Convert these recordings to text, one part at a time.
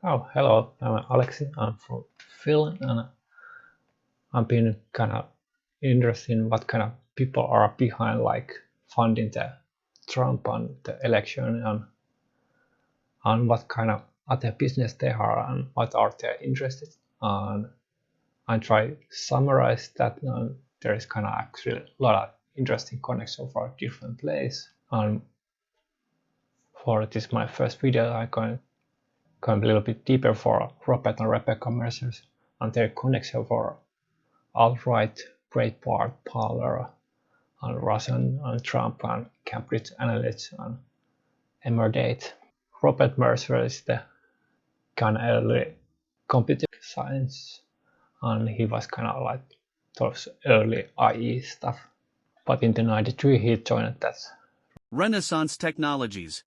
Oh, hello, I'm Aleksi. I'm from Finland, and I've been kind of interested in what kind of people are behind, like funding the Trump and the election, and what kind of other business they are, and what are their interests. And I try to summarize that. And there is kind of actually a lot of interesting connections for different places. And for this my first video, I'm going a little bit deeper for Robert and Rebekah Mercer and their connection for alt-right, Breitbart, Parler, and Russian and Trump and Cambridge Analytica and Emerdata. Robert Mercer is the kind of early computer science, and he was kind of like those early IE stuff. But in the 93 he joined that Renaissance Technologies.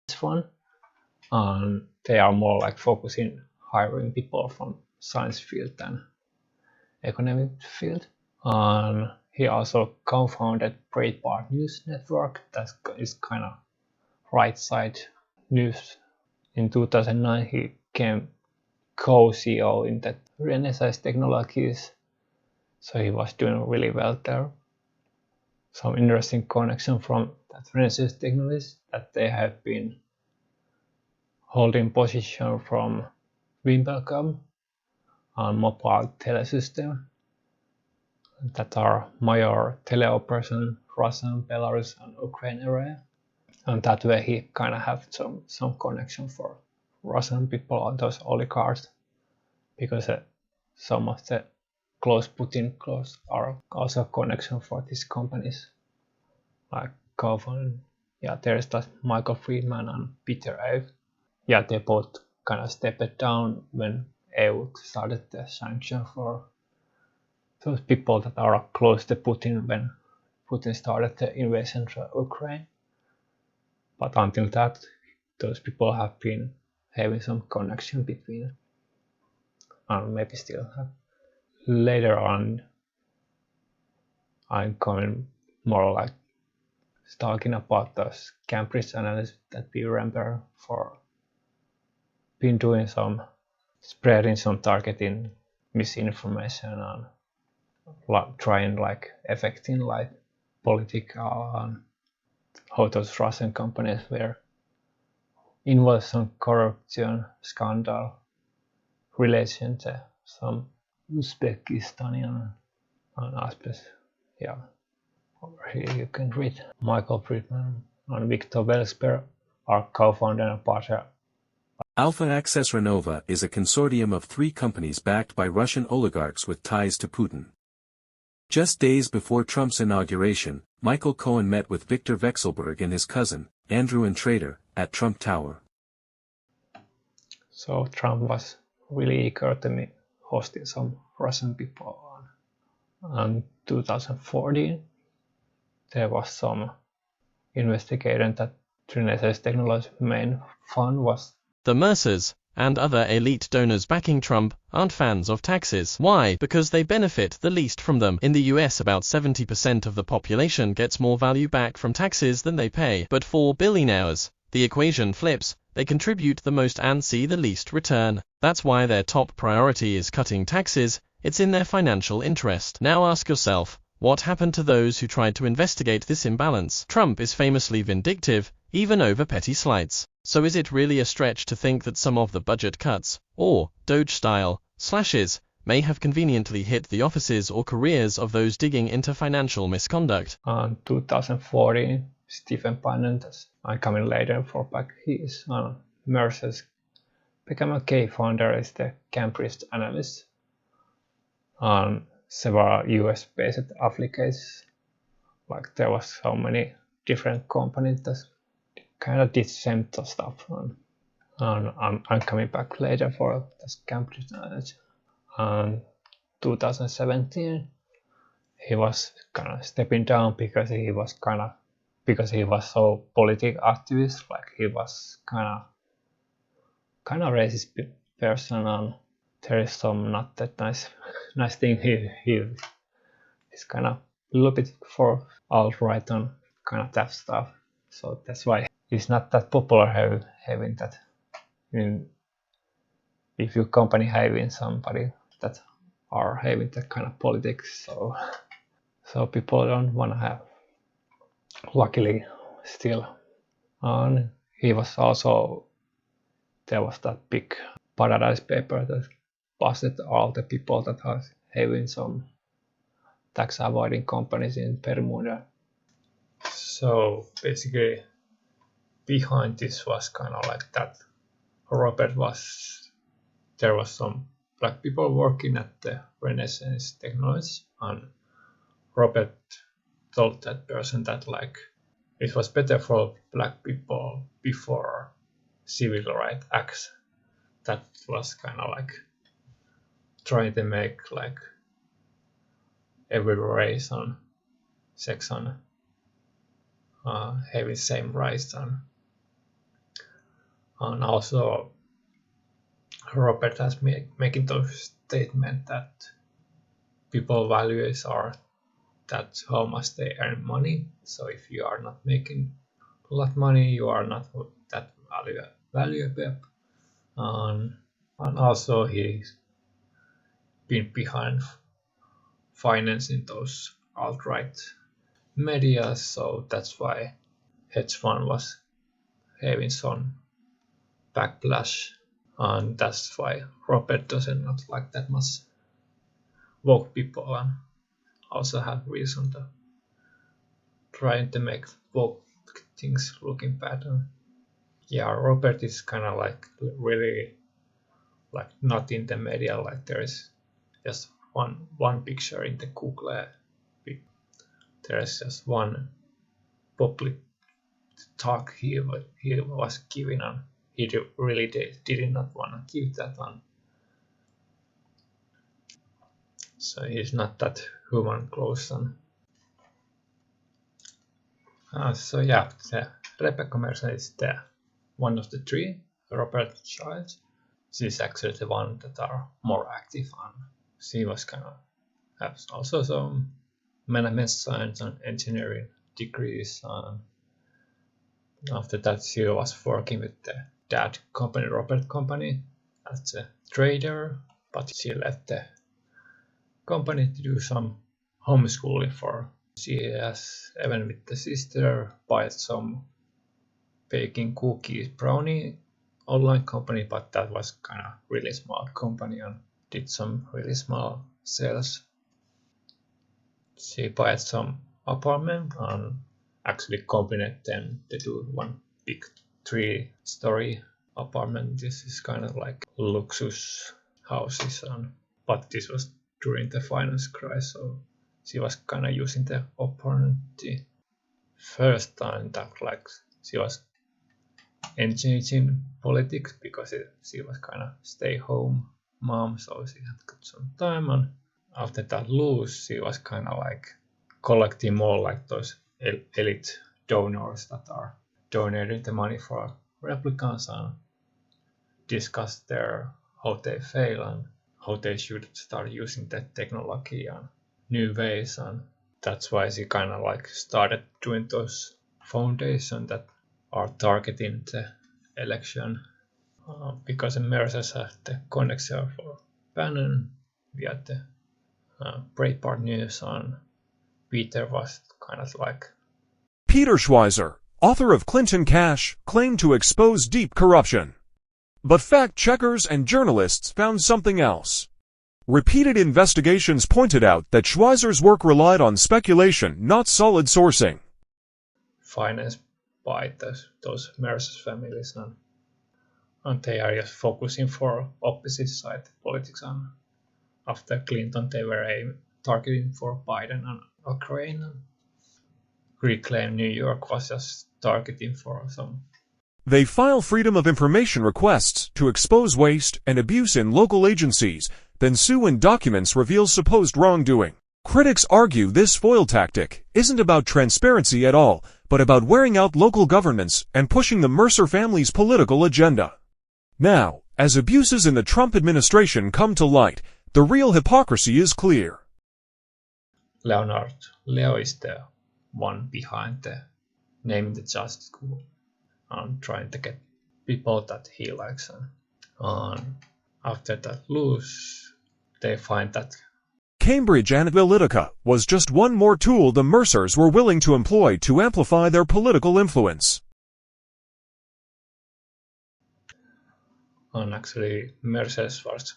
This one, and they are more like focusing hiring people from science field than economic field. And he also co-founded Breitbart News Network, that is kind of right side news. In 2009 he became co-CEO in that Renaissance Technologies, so he was doing really well there. Some interesting connection from that Renaissance Technologies, that they have been holding position from Wimbledon and mobile telesystem that are major teleoperation Russian, Belarus and Ukraine area. And that way he kind of have some connection for Russian people and those oligarchs, because some of the close Putin close are also connection for these companies like Kaufman. Yeah, there's that Michael Friedman and Peter Ave. Yeah, they both kind of stepped down when EU started the sanction for those people that are close to Putin when Putin started the invasion of Ukraine. But until that, those people have been having some connection between, and maybe still have. Later on, I'm coming more like talking about those Cambridge analysts that we remember for been doing some spreading some targeting misinformation and trying like affecting like political and how those Russian companies were involved in some corruption scandal relation to some Uzbekistani aspects. Yeah, over here you can read Michael Friedman and Victor Welsper are co-founder and partner. Alpha Access Renova is a consortium of 3 companies backed by Russian oligarchs with ties to Putin. Just days before Trump's inauguration, Michael Cohen met with Victor Vekselberg and his cousin, Andrew and Trader, at Trump Tower. So Trump was really eager to hosting some Russian people. And 2014, there was some investigation that Renaissance Technologies' main fund was the Mercers and other elite donors backing Trump aren't fans of taxes. Why? Because they benefit the least from them. In the US, about 70% of the population gets more value back from taxes than they pay. But for billionaires, the equation flips. They contribute the most and see the least return. That's why their top priority is cutting taxes. It's in their financial interest. Now ask yourself, what happened to those who tried to investigate this imbalance? Trump is famously vindictive, even over petty slights. So is it really a stretch to think that some of the budget cuts, or Doge-style slashes, may have conveniently hit the offices or careers of those digging into financial misconduct? In 2014, Steve Bannon, I'm coming later for back, he is Mercers, became a key founder as the Cambridge analyst on several US-based applications. Like there was so many different companies that kind of did same stuff. And I'm coming back later for this Cambridge analyst. And 2017, he was kind of stepping down because he was so political activist. Like he was kind of racist person, and there is some not that nice thing he's kind of a little bit for alt-right and kind of that stuff. So that's why he's not that popular having that if your company having somebody that are having that kind of politics, so people don't want to have. Luckily, still, and he was also there was that big Paradise paper that busted all the people that are having some tax avoiding companies in Bermuda. So basically, behind this was kind of like that. There was some black people working at the Renaissance technology, and Robert told that person that like it was better for black people before civil rights acts. That was kind of like trying to make like every race and sex and having same rights, and also Robert has making those statement that people values are that how much they earn money. So if you are not making a lot of money, you are not that valuable. And also he's been behind financing those alt-right media, so that's why hedge fund was having some backlash, and that's why Robert doesn't not like that much woke people, and also have reason to trying to make woke things looking bad. And yeah, Robert is kind of like really like not in the media. Like there is just one picture in the Google. There is just one public talk he was giving, and he really did not want to give that one. So he's not that human close. And so yeah, Rebekah Mercer is the one of the three. Robert child. She's actually the one that are more active, and she was kind of has also some management science and engineering degrees. And after that, she was working with the dad company, Robert Company, as a trader, but she left the company to do some homeschooling for. She has, even with the sister, bought some baking cookies brownie online company, but that was kind of really small company and did some really small sales. She bought some apartment and actually combined them to do one big 3-story apartment. This is kind of like luxuous houses, but this was during the finance crisis, so she was kind of using the opportunity. First time that like she was engaging politics because she was kind of stay-home mom, so she had got some time. And after that lose, she was kind of like collecting more like those elite donors that are donating the money for replicants and discuss how they fail and how they should start using that technology and new ways. And that's why she kind of like started doing those foundations that are targeting the election, because Mercers had the connection for Bannon via the Breitbart News, and Peter was kind of like. Peter Schweizer, author of Clinton Cash, claimed to expose deep corruption. But fact-checkers and journalists found something else. Repeated investigations pointed out that Schweizer's work relied on speculation, not solid sourcing. Financed by those Mercers families, and they are just focusing for opposite side politics. And after Clinton, they were targeting for Biden and Ukraine. And Reclaim New York was just targeting for some. They file Freedom of Information requests to expose waste and abuse in local agencies, then sue when documents reveal supposed wrongdoing. Critics argue this foil tactic isn't about transparency at all, but about wearing out local governments and pushing the Mercer family's political agenda. Now, as abuses in the Trump administration come to light, the real hypocrisy is clear. Leo is the one behind the naming the justice school and trying to get people that he likes. And after that lose, they find that Cambridge Analytica was just one more tool the Mercers were willing to employ to amplify their political influence. and actually Mercers was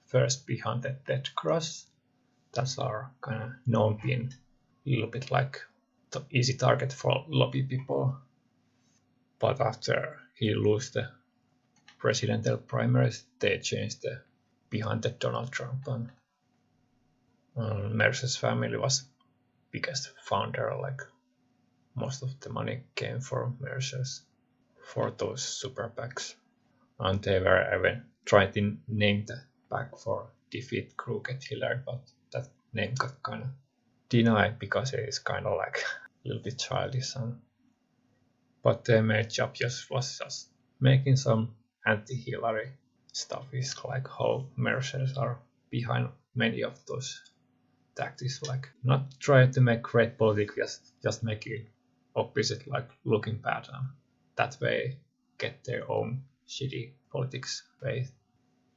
first behind the death cross. That's our kind of known being a little bit like the easy target for lobby people. But after he lost the presidential primaries, they changed the behind the Donald Trump, and Mercer's family was biggest founder. Like most of the money came from Mercer's for those super PACs, and they were even trying to name the PAC for defeat crooked Hillary, but that name got kind of denied because it is kind of like a little bit childish. But their main job was just making some anti-Hillary stuff. Is like how Mercers are behind many of those tactics, like not trying to make great politics, just make it opposite, like looking bad, and that way get their own shitty politics way.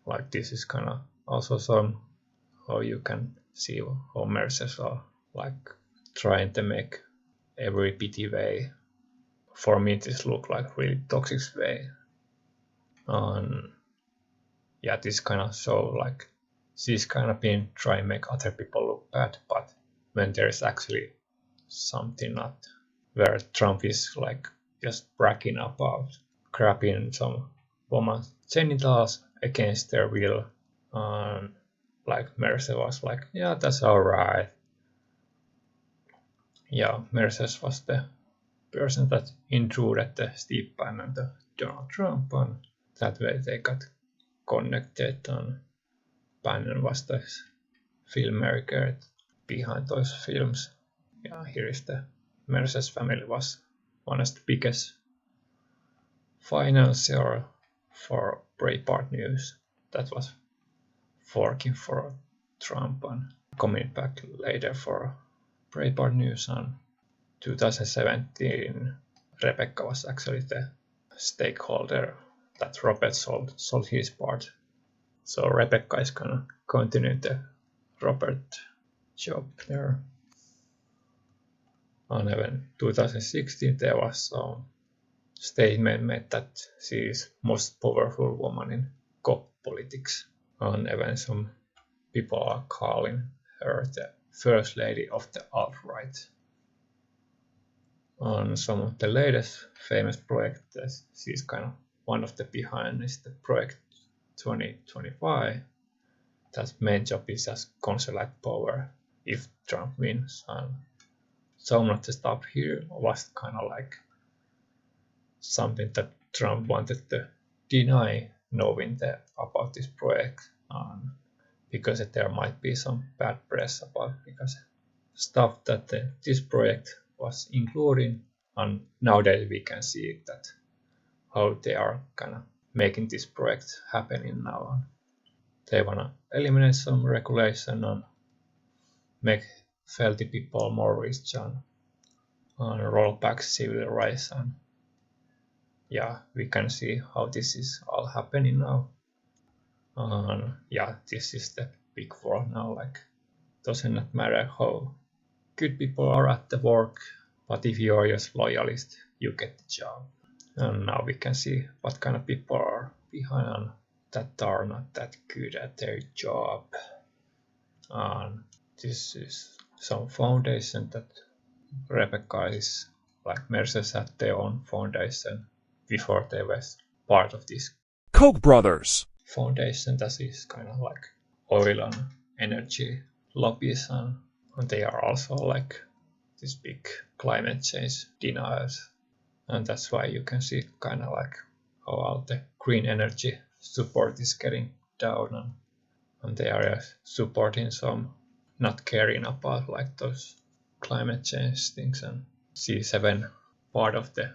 Like this is kind of also some how you can see how Mercers are like trying to make every pity way. For me, this look like really toxic way. Yeah, this kind of show like she's kind of been trying to make other people look bad, but when there's actually something not where Trump is like just bragging about grabbing some woman's genitals against their will, like Mercer was like, yeah, that's alright. Yeah, Mercer was the person that intruded the Steve Bannon to Donald Trump, and that way they got connected, and Bannon was the filmmaker behind those films. Yeah, here is the Mercer's family was one of the biggest financier for Breitbart News that was working for Trump and coming back later for Breitbart News. And 2017, Rebekah was actually the stakeholder that Robert sold his part. So Rebekah is gonna continue the Robert job there. And even 2016 there was some statement made that she is most powerful woman in COP politics. And even some people are calling her the first lady of the alt-right. On some of the latest famous projects, she's kind of one of the behind is the project 2025. That main job is just consolidate power if Trump wins. And some of the stuff here was kind of like something that Trump wanted to deny knowing about this project, because there might be some bad press about because stuff that this project was including, and nowadays we can see that how they are kind of making this project happening now. They want to eliminate some regulation and make wealthy people more rich and roll back civil rights. And yeah, we can see how this is all happening now. Yeah, this is the big war now. Like, doesn't not matter how good people are at the work, but if you are just loyalist, you get the job. And now we can see what kind of people are behind that are not that good at their job. And this is some foundation that Rebekah is like Mercers had their own foundation before they were part of this Koch brothers. foundation that is kind of like oil and energy lobbies, and they are also like this big climate change deniers. And that's why you can see kind of like how all the green energy support is getting down, and they are supporting some not caring about like those climate change things. And C7 part of the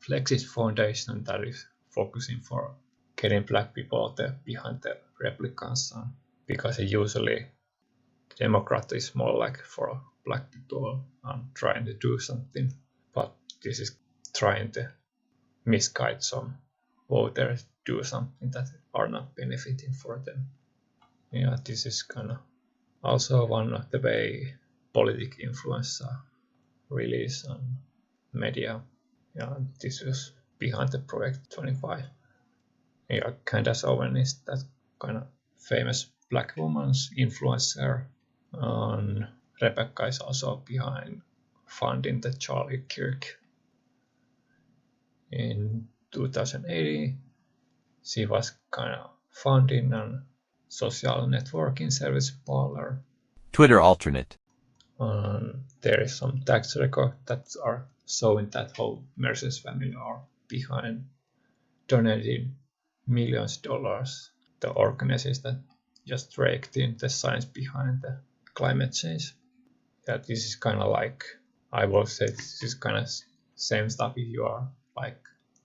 Flexis Foundation that is focusing for getting black people behind the replicants, because usually Democrat is more like for black people and trying to do something, but this is trying to misguide some voters do something that are not benefiting for them. Yeah, this is kind of also one of the way political influence release on media. Yeah, this was behind the Project 25. Yeah, Candace Owen is that kind of famous black woman's influencer. And Rebekah is also behind funding the Charlie Kirk. In 2018, she was kind of funding a social networking service Parler. Twitter alternate. There is some tax record that are showing that how Mercer's family are behind donating millions of dollars to organizations that just raked in the science behind the climate change. Yeah, this is kind of like, I will say this is kind of same stuff if you are like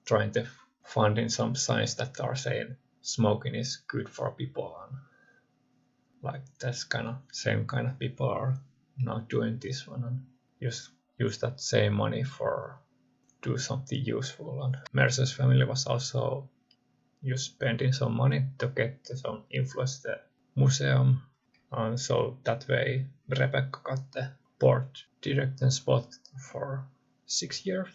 trying to fund in some science that are saying smoking is good for people, and like that's kind of same kind of people are now doing this one and use that same money for do something useful. And Mercer's family was also spending some money to get some influence the museum, and so that way Rebekah got the board director spot for 6 years.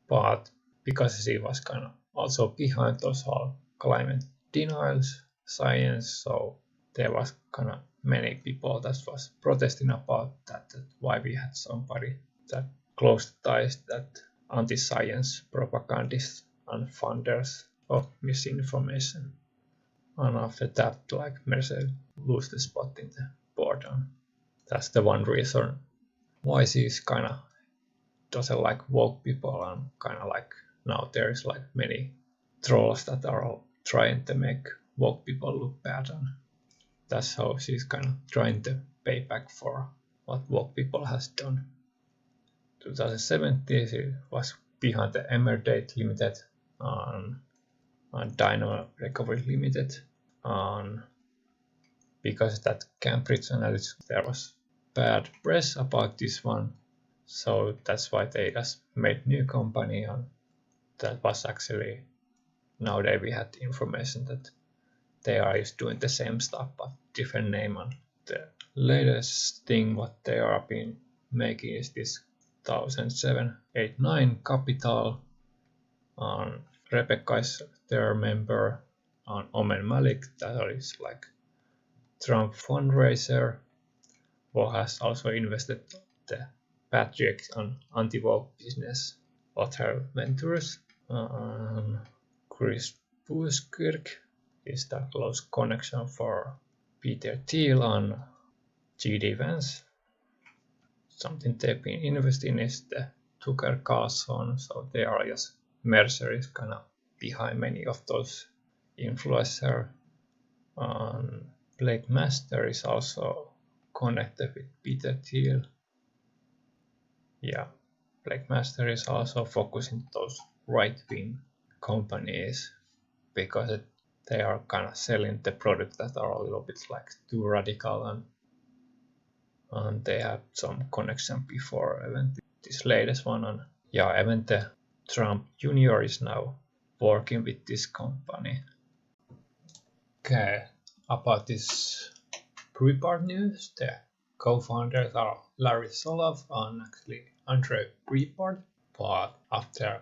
But because she was kind of also behind those whole climate denials science, so there was kind of many people that was protesting about that why we had somebody that close ties that anti-science propagandists and funders of misinformation. And after that, like Mercer lose the spot in the board. And that's the one reason why she's kind of doesn't like woke people, and kind of like now there's like many trolls that are all trying to make woke people look bad, and that's how she's kind of trying to pay back for what woke people has done. 2017 she was behind the Emerdata Limited and Dynamo Recovery Limited, and because that Cambridge Analytica there was bad press about this one, so that's why they just made new company, and that was actually nowadays we had information that they are just doing the same stuff but different name. And the latest thing what they are been making is this 1789 Capital, and Rebekah is their member, and Omen Malik that is like Trump fundraiser who has also invested the Patrick and anti-woke business author mentors. Chris Buskirk is the close connection for Peter Thiel and G.D. Vance. Something they've been investing is the Tucker Carlson, so they are just Mercer is kind of behind many of those influencers. Blake Master is also connected with Peter Thiel. Yeah, Blake Master is also focusing those right-wing companies because they are kind of selling the products that are a little bit like too radical, and they have some connection before even this latest one. And yeah, even the Trump Jr. is now working with this company. Okay, about this Breitbart news, the co-founders are Larry Soloff and actually Andre Breitbart, but after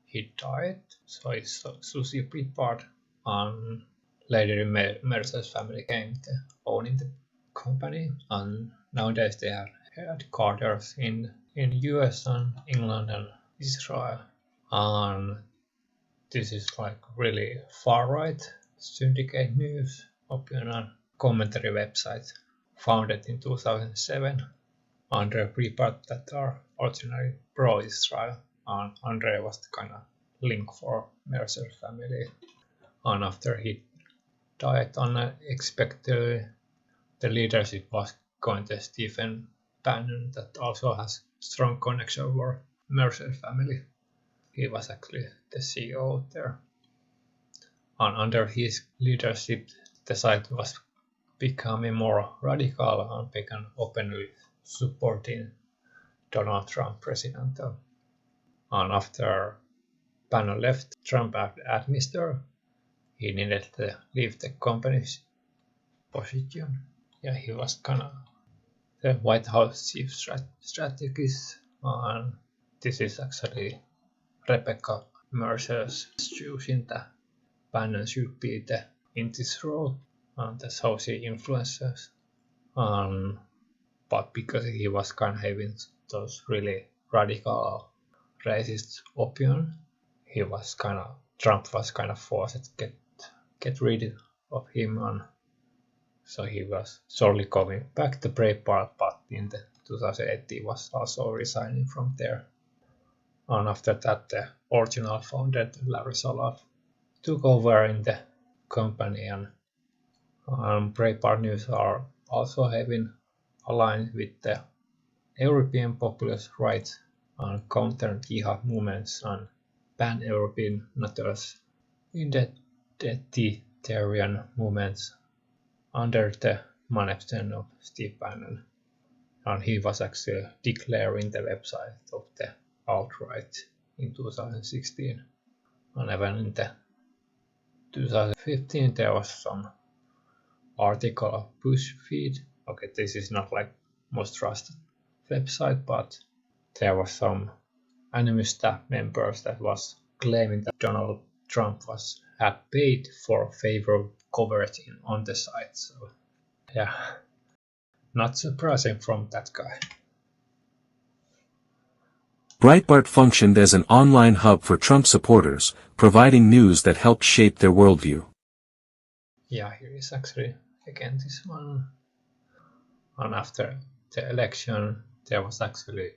he died, so it's Susie Breitbart, and later Mercer's family came to owning the company, and nowadays they have headquarters in US and England and Israel. And this is like really far-right syndicate news opinion commentary website founded in 2007. Andre Breitbart that are originally pro-Israel, and Andre was the kind of link for Mercer family. And after he died unexpectedly, the leadership was going to Steve Bannon that also has strong connection for Mercer family. He was actually the CEO there. And under his leadership, the site was becoming more radical and began openly supporting Donald Trump president. And after Bannon left Trump administer, he needed to leave the company's position. Yeah, he was kind of the White House chief strategist, and this is actually Rebekah Mercer's choosing that Bannon should be in this role, and that's how she influences. But because he was kind of having those really radical racist opinion, Trump was kind of forced to get rid of him, and so he was slowly coming back to Breitbart, but in the 2008 he was also resigning from there. And after that, the original founder, Larry Solov, took over in the company, and Breitbart News are also having aligned with the European populist rights and counter-jihad movements and pan-European notorious identitarian movements under the management of Steve Bannon. And he was actually declaring the website of the alt-right in 2016. And even in the 2015 there was some article of BuzzFeed. Okay, this is not like most trusted website, but there was some anonymous staff members that was claiming that Donald Trump had paid for favorable coverage on the site. So yeah, not surprising from that guy. Breitbart functioned as an online hub for Trump supporters, providing news that helped shape their worldview. Yeah, here is actually again this one. And after the election, there was actually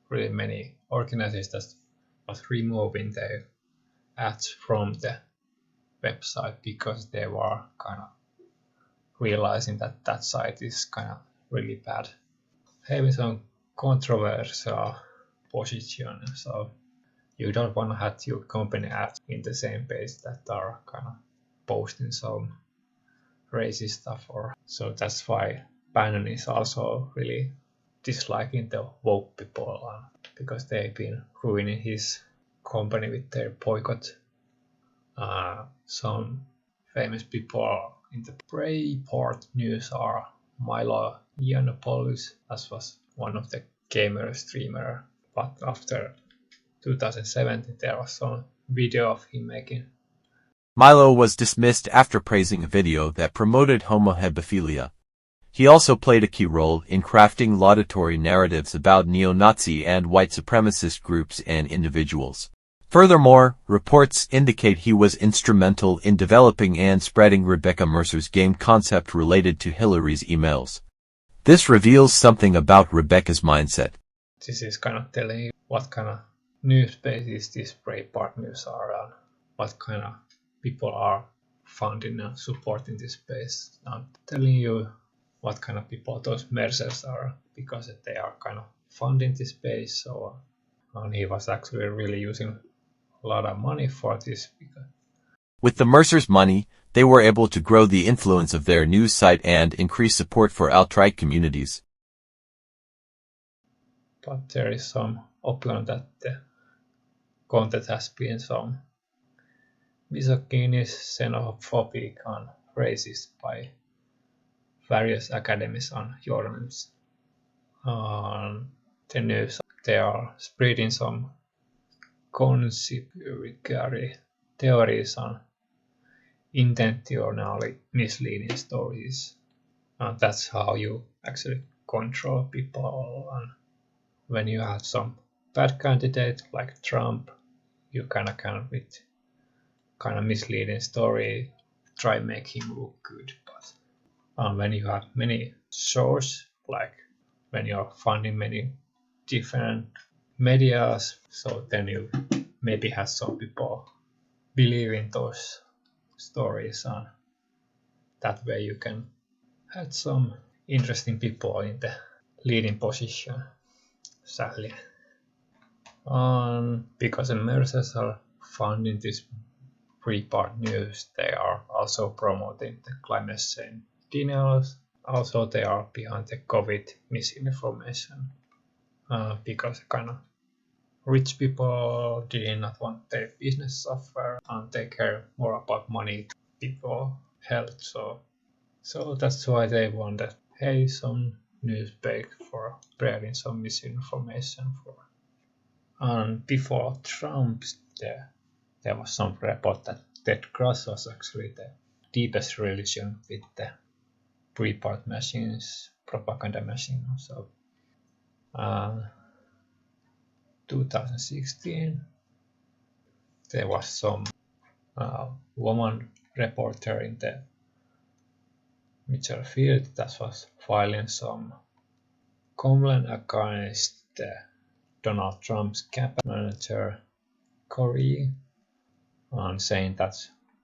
really many organizations that was removing their ads from the website because they were kind of realizing that site is kind of really bad, having some controversial position. So you don't want to have your company ads in the same page that are kind of posting some racist stuff, so that's why Bannon is also really disliking the woke people, because they've been ruining his company with their boycott. Some famous people in the Breitbart News are Milo Yiannopoulos, as was one of the gamer streamer, but after 2017 there was some video of him making. Milo was dismissed after praising a video that promoted homohebophilia. He also played a key role in crafting laudatory narratives about neo-Nazi and white supremacist groups and individuals. Furthermore, reports indicate he was instrumental in developing and spreading Rebekah Mercer's game concept related to Hillary's emails. This reveals something about Rebekah's mindset. This is kind of telling you what kind of news bases these Breitbart News are on, what kind of people are funding and supporting this space. I'm telling you what kind of people those Mercers are, because they are kind of funding this space. So and he was actually really using a lot of money for this. With the Mercers' money, they were able to grow the influence of their news site and increase support for alt-right communities. But there is some opinion that the content has been some misogynist, xenophobic and racist by various academies and journalists. On the news, they are spreading some conspiracy theories and intentionally misleading stories. And that's how you actually control people. And when you have some bad candidate like Trump, you kind of can with kind of misleading story try make him look good. But when you have many sources, like when you're funding many different medias, so then you maybe have some people believe in those stories, and that way you can have some interesting people in the leading position, sadly. Because the Mercers are funding this Breitbart News, they are also promoting the climate change denials. Also, they are behind the COVID misinformation, because kind of rich people did not want their business suffer and they care more about money, people, health. So that's why they wanted, hey, some news break for spreading some misinformation for. And before Trump, there was some report that Ted Cruz was actually the deepest religion with the pre-part machines, propaganda machine. So 2016, there was some woman reporter in the Mitchell field that was filing some complaint against Donald Trump's campaign manager Corey, and saying that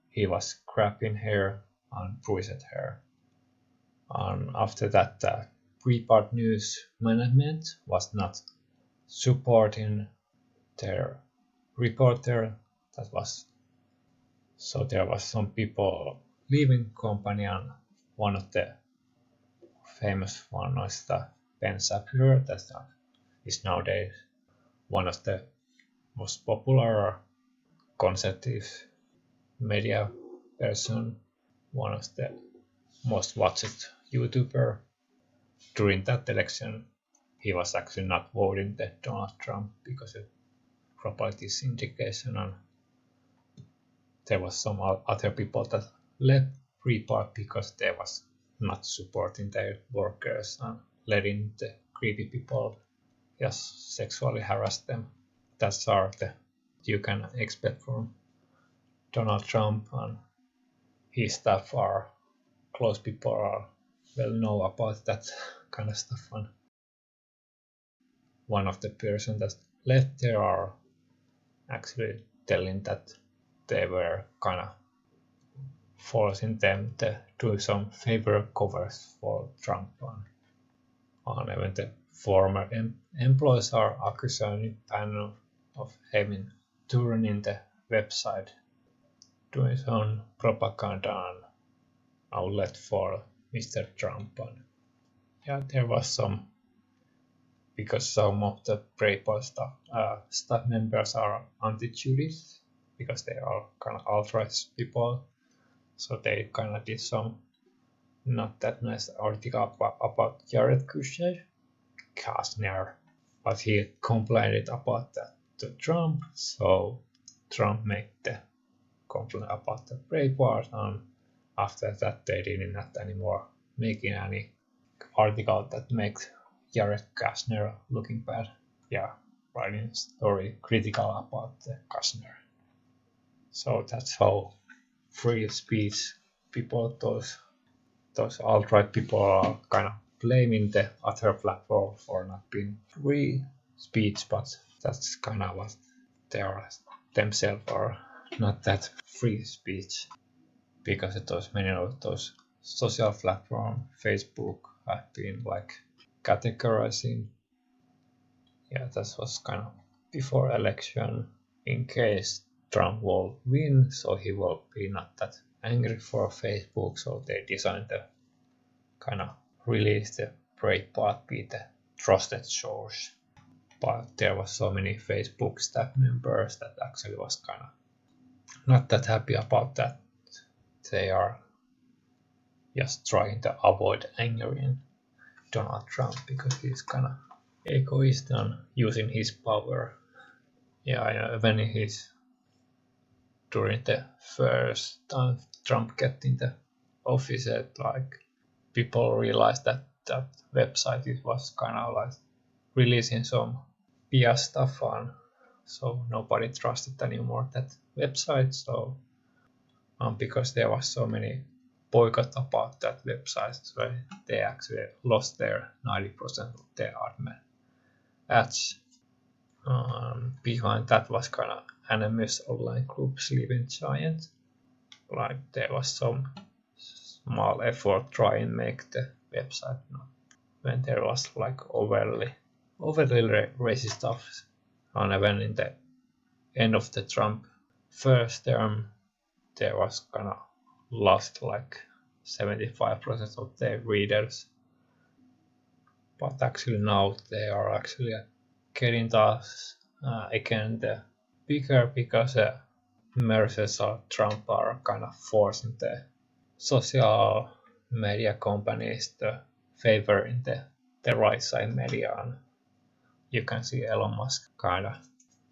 he was grabbing her and bruised her. And after that, the Breitbart News management was not supporting their reporter. That was so there was some people leaving company, and one of the famous one was the Ben Shapiro, that is nowadays one of the most popular conservative media person, one of the most watched YouTuber. During that election, he was actually not voting the Donald Trump because of property syndication, and there was some other people that left Breitbart because they was not supporting their workers and letting the greedy people just sexually harass them. That's all the you can expect from Donald Trump, and his staff are close people are well know about that kind of stuff. And one of the person that left there are actually telling that they were kind of forcing them to do some favor covers for Trump, and even the former employees are accusing Bannon of having turning the website, doing some propaganda and outlet for Mr. Trump. And yeah, there was some, because some of the Breitbart staff members are anti-Jewish because they are kind of alt-right people, so they kind of did some not that nice article about Jared Kushner, but he complained about that to Trump, so Trump made the complaint about the Breitbart, and after that they did not anymore making any article that makes Jared Kushner looking bad. Yeah, writing story critical about the Kushner. So that's how free speech people, those alt-right people are kind of blaming the other platform for not being free speech, but that's kind of what they are themselves are, not that free speech, because of those many of those social platforms, Facebook, have been like categorizing. Yeah, that was kind of before election, in case Trump will win, so he will be not that angry for Facebook, so they designed the kind of release the Breitbart be the trusted source. But there was so many Facebook staff members that actually was kind of not that happy about that. They are just trying to avoid angering Donald Trump because he's kind of egoist and using his power. Yeah, when he's during the first time Trump get in the office, like people realized that that website it was kind of like releasing some BS stuff on, so nobody trusted anymore that website. So because there was so many boycott about that website, so they actually lost their 90% of their ads. Behind that was kind of anonymous online group Sleeping Giant. Like there was some small effort trying to make the website when there was like overly racist stuff. And even in the end of the Trump first term, there was kind of lost like 75% of their readers. But actually now they are actually getting those again the bigger because Mercers or Trump are kind of forcing the social media companies to favor in the right side media. And you can see Elon Musk kind of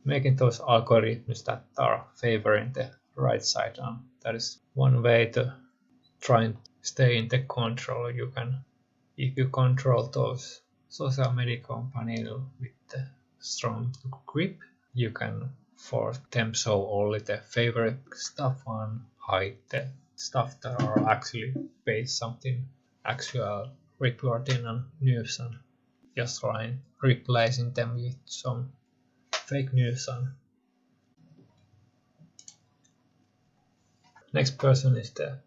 making those algorithms that are favoring the right side. And that is one way to try and stay in the control. You can, if you control those social media companies with the strong grip, you can force them show only the favorite stuff and hide the stuff that are actually based something actual reporting and news, and just trying replacing them with some fake news. And next person is the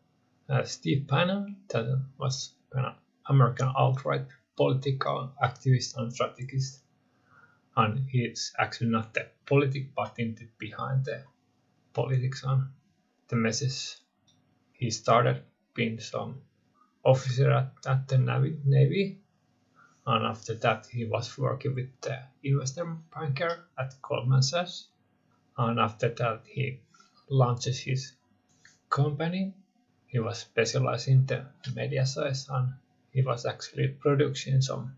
Steve Bannon, that was an American alt-right political activist and strategist. And he's actually not the politic, but in the behind the politics and the message. He started being some officer at the Navy, and after that he was working with the investment banker at Goldman Sachs, and after that he launches his company. He was specialized in the media science, and he was actually producing some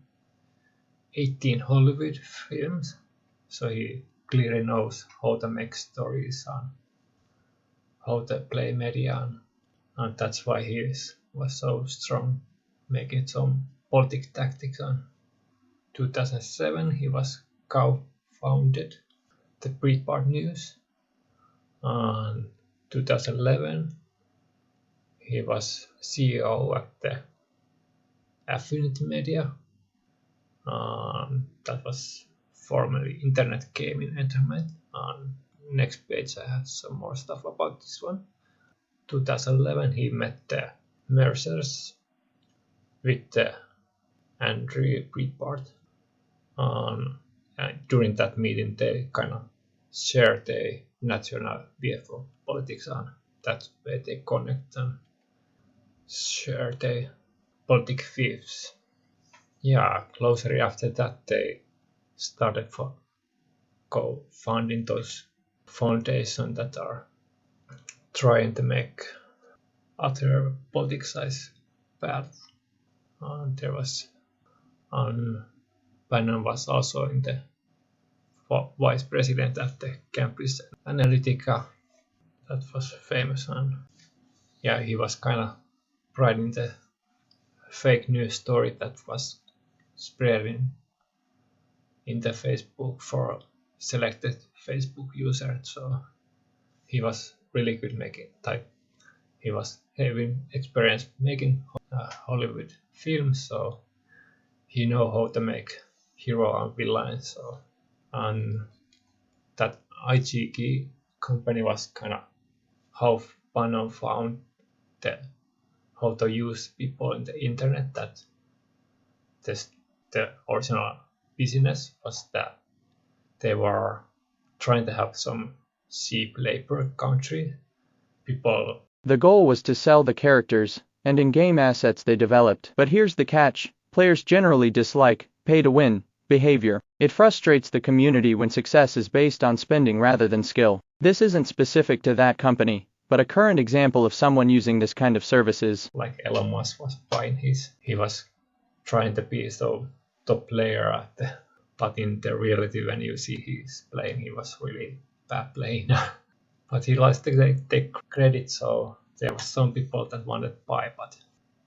18 Hollywood films, so he clearly knows how to make stories and how to play media, and that's why he was so strong making some politic tactics. And 2007 he was co-founded the Breitbart News, and 2011 he was CEO at the Affinity Media, that was formerly Internet Gaming Entertainment. And next page I have some more stuff about this one. 2011 he met the Mercers with the Andrew Breitbart, and during that meeting they kind of shared a national view of politics, and that's where they connect and share their politic views. Yeah, closely after that they started for co-founding those foundations that are trying to make other politicized path. There was Bannon was also in the vice president at the Cambridge Analytica. That was famous, and yeah, he was kind of writing the fake news story that was spreading in the Facebook for selected Facebook users. So he was really good making type. He was having experience making Hollywood films, so he know how to make hero and villain. So, and that IGG company was kind of how Bannon found how to use people in the internet. That the original business was that they were trying to have some cheap labor country people. The goal was to sell the characters and in-game assets they developed. But here's the catch: players generally dislike pay-to-win behavior. It frustrates the community when success is based on spending rather than skill. This isn't specific to that company, but a current example of someone using this kind of services. Like Elon Musk was buying he was trying to be so top player but in the reality when you see he's playing, he was really bad playing. But he likes to take credit, so there were some people that wanted to buy,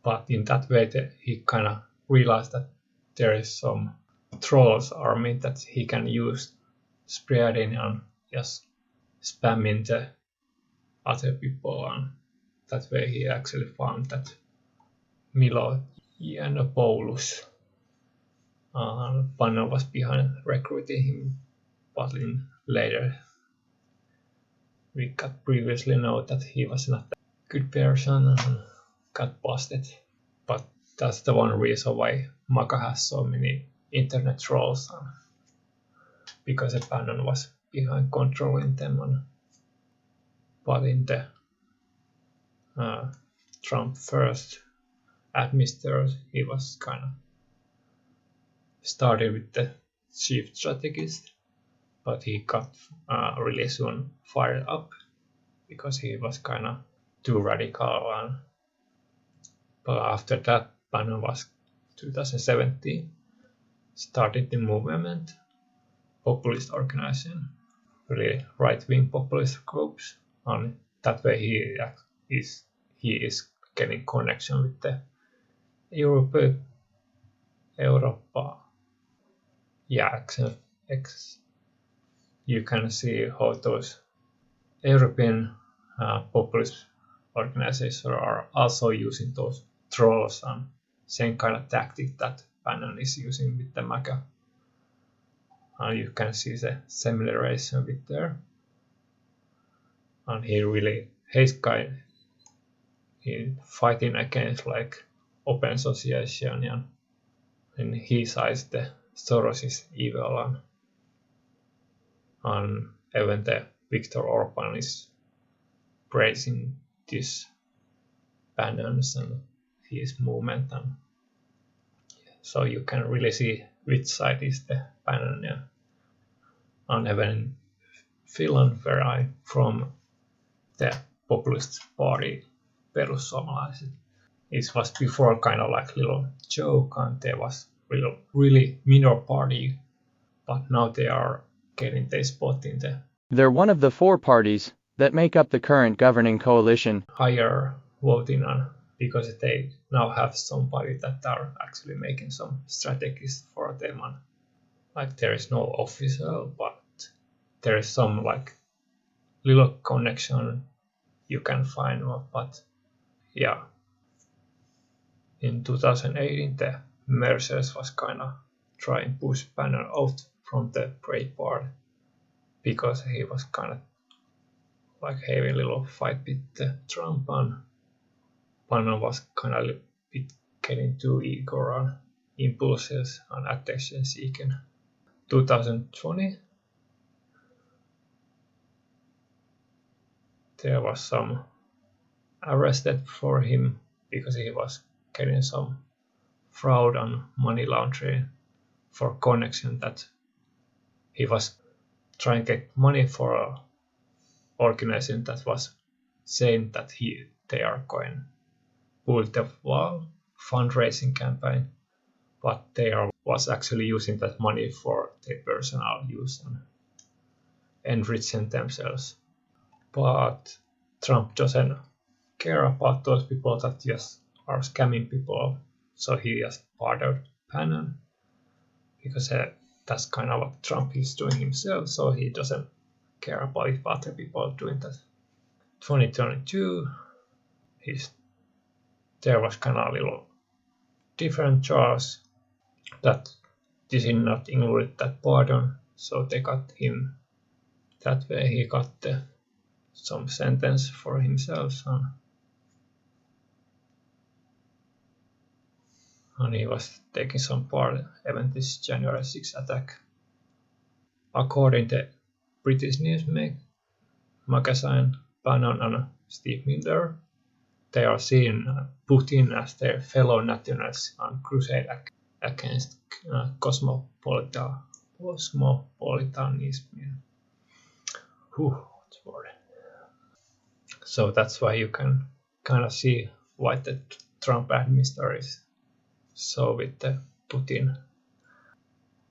but in that way he kind of realized that there is some trolls army that he can use spreading and just spamming the other people, and that way he actually found that Milo Yiannopoulos Bannon was behind recruiting him, but later we got previously know that he was not a good person and got busted. But that's the one reason why MAGA has so many internet trolls, because Bannon was behind controlling them. But in the Trump first administration, he was kind of started with the chief strategist, but he got really soon fired up because he was kind of too radical. But after that, Bannon was 2017 started the movement, populist organization, really right-wing populist groups, and that way he is getting connection with the Europa. Yeah, you can see how those European populist organizations are also using those trolls and same kind of tactic that Bannon is using with the MAGA. And you can see the similarization with there. And he really hates guy in fighting against like open association, and he says the Soros is evil, and even the Viktor Orban is praising this Bannon's and his movement, and so you can really see which side is the Bannon. Yeah. And even in Finland, where I'm from, the populist party Perussuomalaiset, it was before kind of like little joke, and there was really minor party, but now they are getting their spot in the They're one of the 4 parties that make up the current governing coalition. higher voting on, because they now have somebody that are actually making some strategies for them. And like there is no official, but there is some like little connection you can find. But yeah, in 2018 the Mercers was kind of trying to push Bannon out from the Grey Party because he was kind of like having a little fight with Trump, and Bannon was kind of a bit getting too eager and impulsive and attention seeking. 2020 there was some arrested for him because he was getting some fraud and money laundering for connection, that he was trying to get money for an organization that was saying that they are going pull the wall fundraising campaign, but was actually using that money for their personal use and enriching themselves. But Trump doesn't care about those people that just are scamming people, so he just pardoned Bannon because that's kind of what Trump is doing himself, so he doesn't care about if other people are doing that. 2022, there was kind of a little different charge that this is not included that pardon, so they got him that way. He got some sentence for himself, and he was taking some part in this January 6th attack. According to British news magazine, Bannon and Steve Miller, they are seeing Putin as their fellow nationalists on crusade against cosmopolitanism. What's the word? So that's why you can kind of see why the Trump administration is so with the Putin.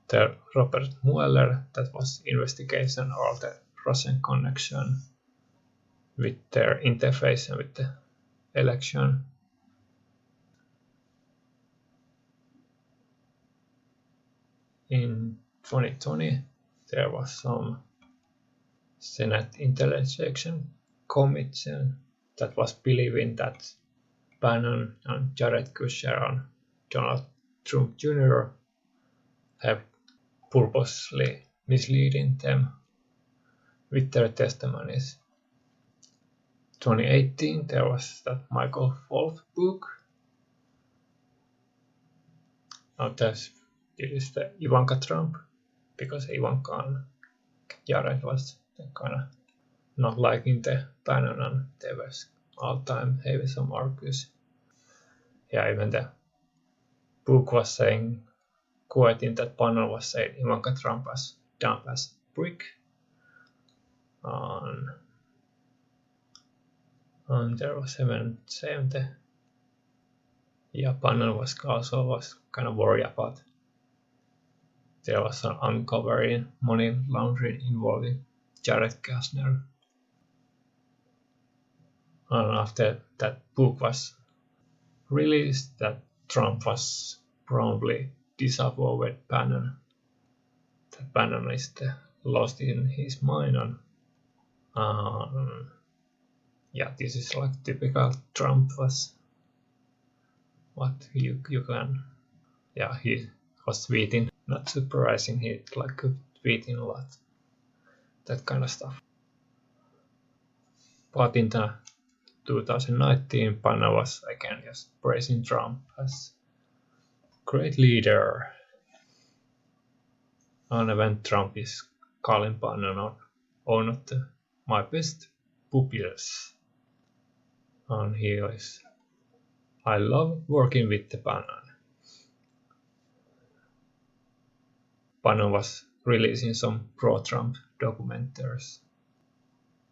The Robert Mueller, that was investigation all the Russian connection with their interface with the election. In 2020, there was some Senate Intelligence Commission that was believing that Bannon and Jared Kushner and Donald Trump Jr. have purposely misleading them with their testimonies. 2018, there was that Michael Wolff book. Now this is the Ivanka Trump, because Ivanka and Jared was kind of not liking the Bannon, and they were all time having some arguments. Yeah, even the book was saying, quoting that Bannon was saying Ivanka Trump as dumb as brick. And there was even Bannon was also kind of worried about there was an uncovering money laundering involving Jared Kushner. And after that book was released, that Trump was probably disavowed Bannon. That Bannon is lost in his mind. And this is like typical Trump was what you can. He was tweeting, not surprising, he like tweeting a lot, that kind of stuff. But in 2019, Bannon was again just praising Trump as great leader. And when Trump is calling Bannon one of my best pupils. And he is, I love working with the Bannon. Bannon was releasing some pro-Trump documentaries.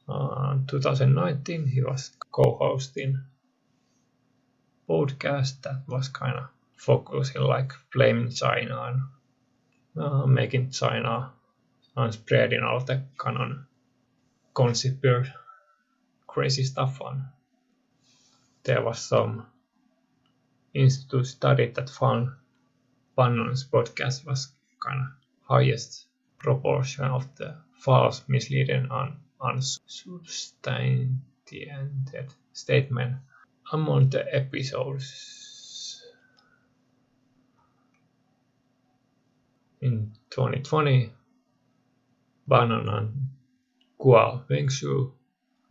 In 2019, he was co-hosting podcast that was kind of focusing like blaming China and making China and spreading all the kind of conspiracy crazy stuff on. There was some institute study that found Bannon's podcast was kind of highest proportion of the false, misleading and unsubstantiated statement among the episodes. In 2020, Bannon and Guo Wengshu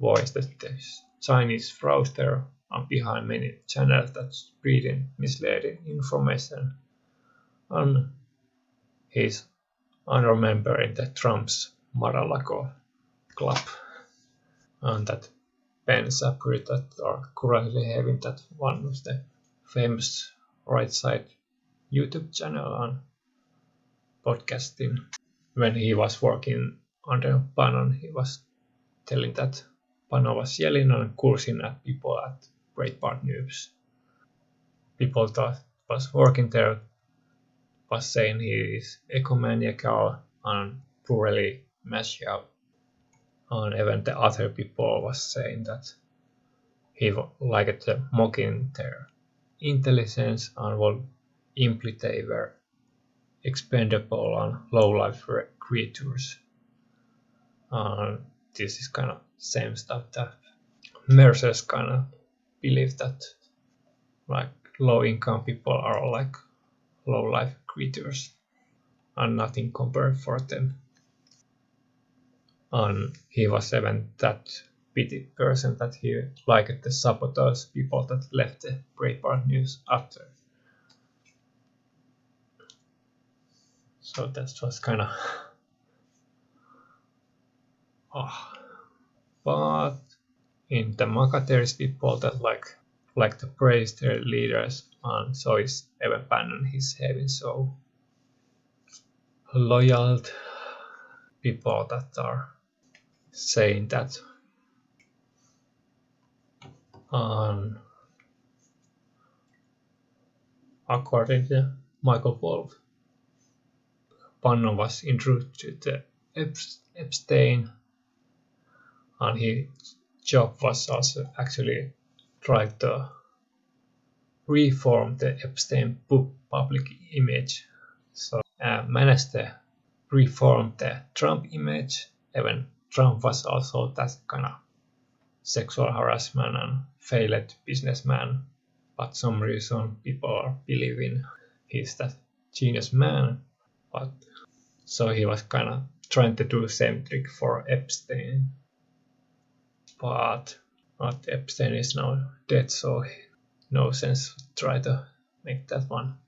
voiced that the Chinese fraudster are behind many channels that spreading misleading information, and he's another member in the Trump's Mar-a-Lago club, and that Ben Shapiro that are currently having that one of the famous right side YouTube channel on podcasting. When he was working under Bannon, he was telling that Bannon was yelling and cursing at people at Breitbart News. People that was working there was saying he is egomaniacal and poorly matched up. And even the other people was saying that he liked mocking their intelligence and would imply they were expendable and low-life creatures. And this is kind of same stuff that Mercers kind of believe that like low-income people are like low-life creatures and nothing compared for them. And he was even that pity person that he liked the sabotage people that left the Breitbart News after. So that was kind of But in the manga there is people that like to praise their leaders, and so is even Bannon. He's having so loyal people that are saying that. And according to Michael Wolff, Bannon was introduced to Epstein, and his job was also actually try to reform the Epstein book public image. So managed to reform the Trump image. Even Trump was also that kind of sexual harassment and failed businessman. But some reason people are believing he's that genius man. But so he was kind of trying to do the same trick for Epstein. But Epstein is now dead, so no sense to try to make that one.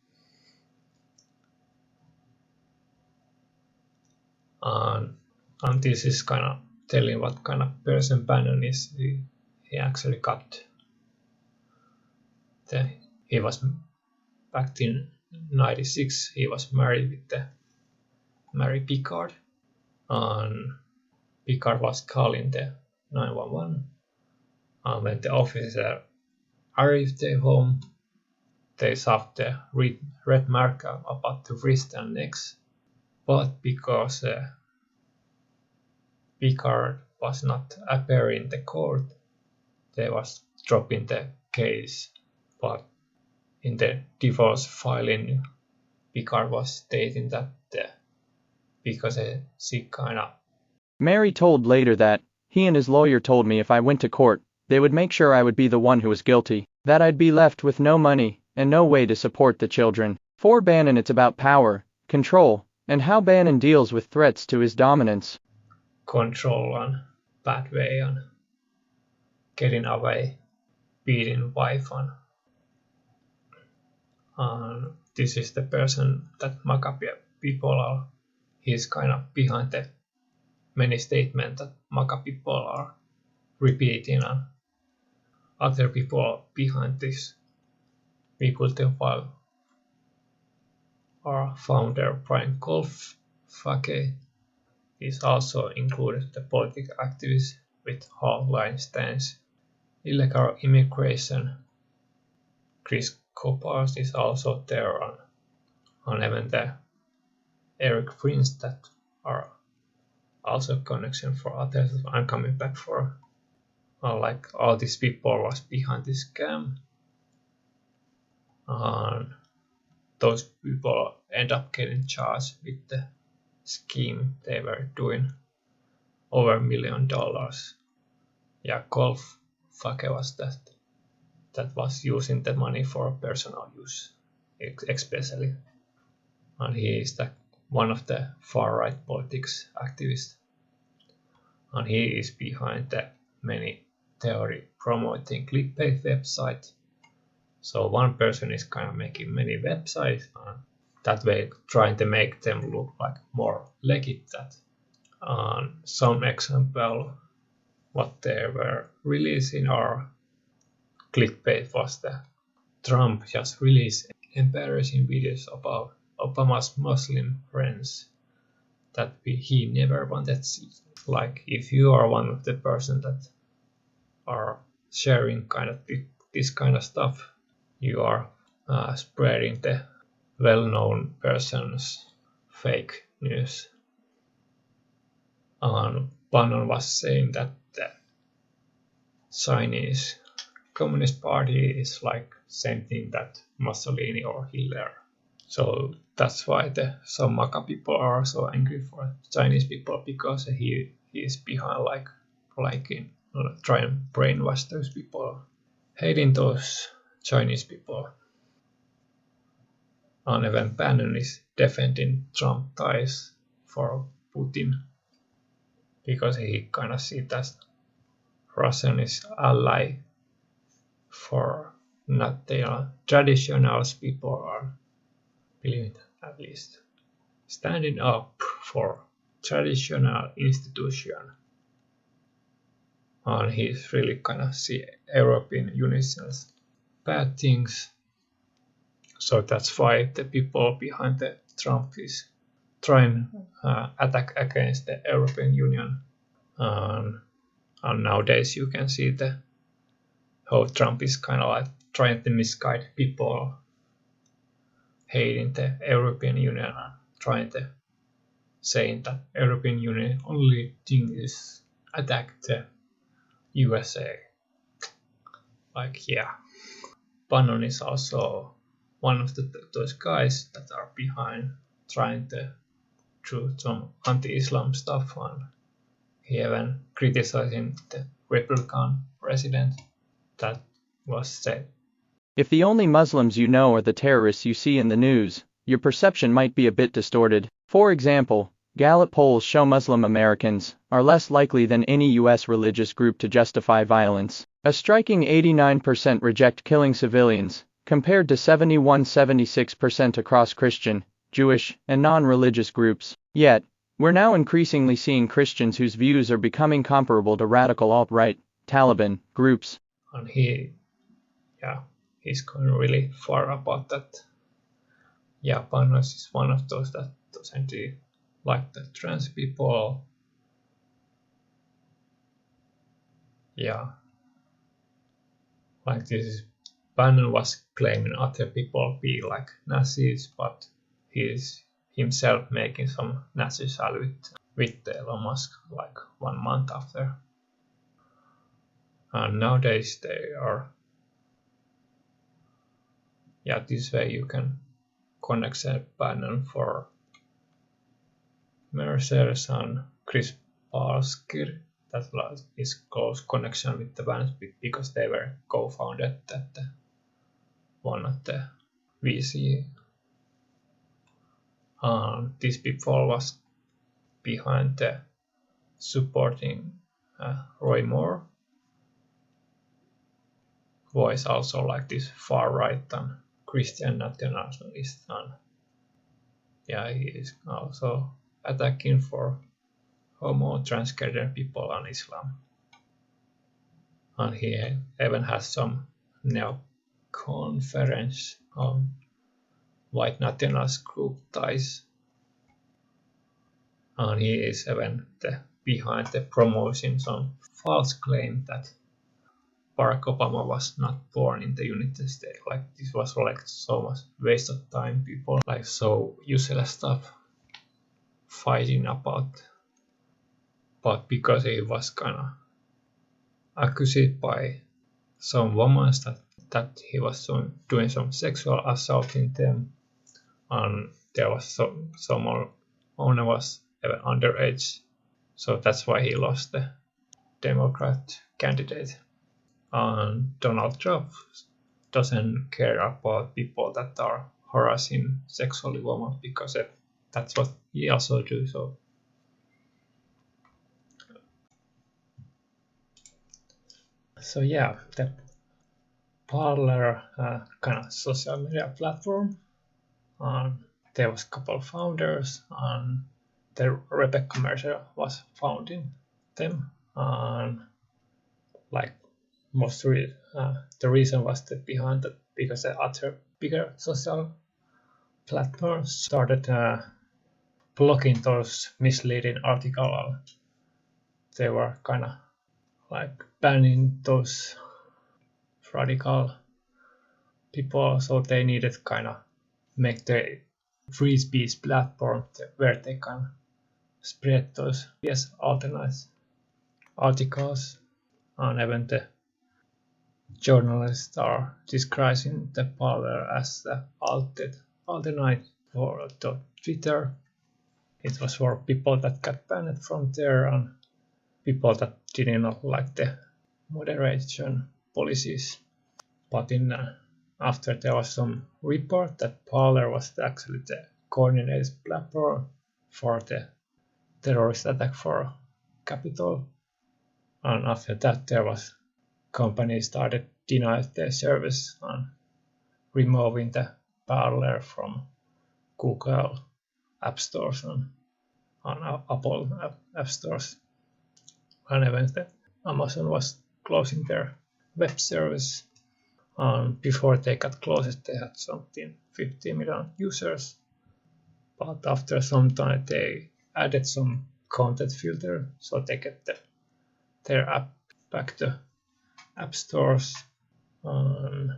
And this is kind of telling what kind of person Bannon is. He actually got he was back in 96. He was married with the Mary Picard, And Picard was calling the 911. And when the officer arrived their home, they saw the red mark about the wrist and necks. But because Picard was not appearing in the court, they was dropping the case. But in the divorce filing, Picard was stating that because she kinda... Mary told later that he and his lawyer told me if I went to court, they would make sure I would be the one who was guilty, that I'd be left with no money and no way to support the children. For Bannon, it's about power, control, and how Bannon deals with threats to his dominance. Control and bad way and getting away, beating wife on. And this is the person that Maccabee people are. He's kind of behind the many statements that Maccabee people are repeating, and other people behind this. People the while our founder Brian Kolfage is also included the political activist with hardline stance, illegal immigration. Chris Kopars is also there on even the Eric Prince that are also connection for others. I'm coming back for like all these people was behind this scam, and those people end up getting charged with the scheme they were doing over $1 million. Yeah, Kolfage was that was using the money for personal use, especially, and he is one of the far-right politics activists, and he is behind the many theory promoting clickbait website. So one person is kind of making many websites, and that way trying to make them look like more legit. That some example what they were releasing or clickbait was the Trump just released embarrassing videos about Obama's Muslim friends that he never wanted to see. Like if you are one of the person that are sharing kind of this kind of stuff, you are spreading the well-known person's fake news. And Bannon was saying that the Chinese Communist Party is like same thing that Mussolini or Hitler. So that's why some Maca people are so angry for Chinese people, because he is behind like in try and brainwash those people, hating those Chinese people. And even Bannon is defending Trump ties for Putin because he kind of sees that Russian is ally for not the traditional people are believing that, at least standing up for traditional institution. And he's really kind of see European Union as bad things. So that's why the people behind the Trump is trying attack against the European Union. And nowadays you can see how Trump is kind of like trying to misguide people, hating the European Union and trying to saying that European Union only thing is attack the USA. Like yeah, Bannon is also one of those guys that are behind trying to do some anti-Islam stuff, and he even criticizing the Republican president that was said. If the only Muslims you know are the terrorists you see in the news, your perception might be a bit distorted. For example, Gallup polls show Muslim Americans are less likely than any U.S. religious group to justify violence. A striking 89% reject killing civilians, compared to 71-76% across Christian, Jewish, and non-religious groups. Yet, we're now increasingly seeing Christians whose views are becoming comparable to radical alt-right, Taliban, groups. And he's going really far about that. Yeah, Panos is one of those that doesn't like the trans people. Yeah, like this Bannon was claiming other people be like Nazis, but he's himself making some Nazi salute with Elon Musk like 1 month after. And nowadays they are, yeah, this way you can connect Bannon for Mercers and Chris Palskir. That is close connection with the Bannon because they were co-founded at one of the VC. This people was behind the supporting Roy Moore, who is also like this far right and Christian nationalist, and yeah, he is also attacking for homo, transgender people and Islam. And he even has some conference on white nationalist group ties. And he is even behind the promotion some false claim that Barack Obama was not born in the United States. Like this was like so much waste of time. People like so useless stuff fighting about, but because he was kind of accused by some women that he was doing some sexual assault in them, and there was someone owner was even underage, so that's why he lost the Democrat candidate. And Donald Trump doesn't care about people that are harassing sexually women because that's what he also do. So yeah, the Parler kind of social media platform. There was a couple of founders, and Rebekah Mercer was founding them. And like the reason was that behind that because the other bigger social platforms started blocking those misleading articles. They were kind of like banning those radical people, so they needed kind of make the free speech platform where they can spread those alternate articles. And even the journalists are describing the Parler as the alternate for the Twitter. It was for people that got banned from there and people that did not like the moderation policies. But after there was some report that Parler was actually the coordinated platform for the terrorist attack for Capitol, and after that there was companies started denying their service and removing the Parler from Google app stores and Apple app stores, and even Amazon was closing their web service. Before they got closed, they had something 50 million users, but after some time they added some content filter so they get their app back to app stores, and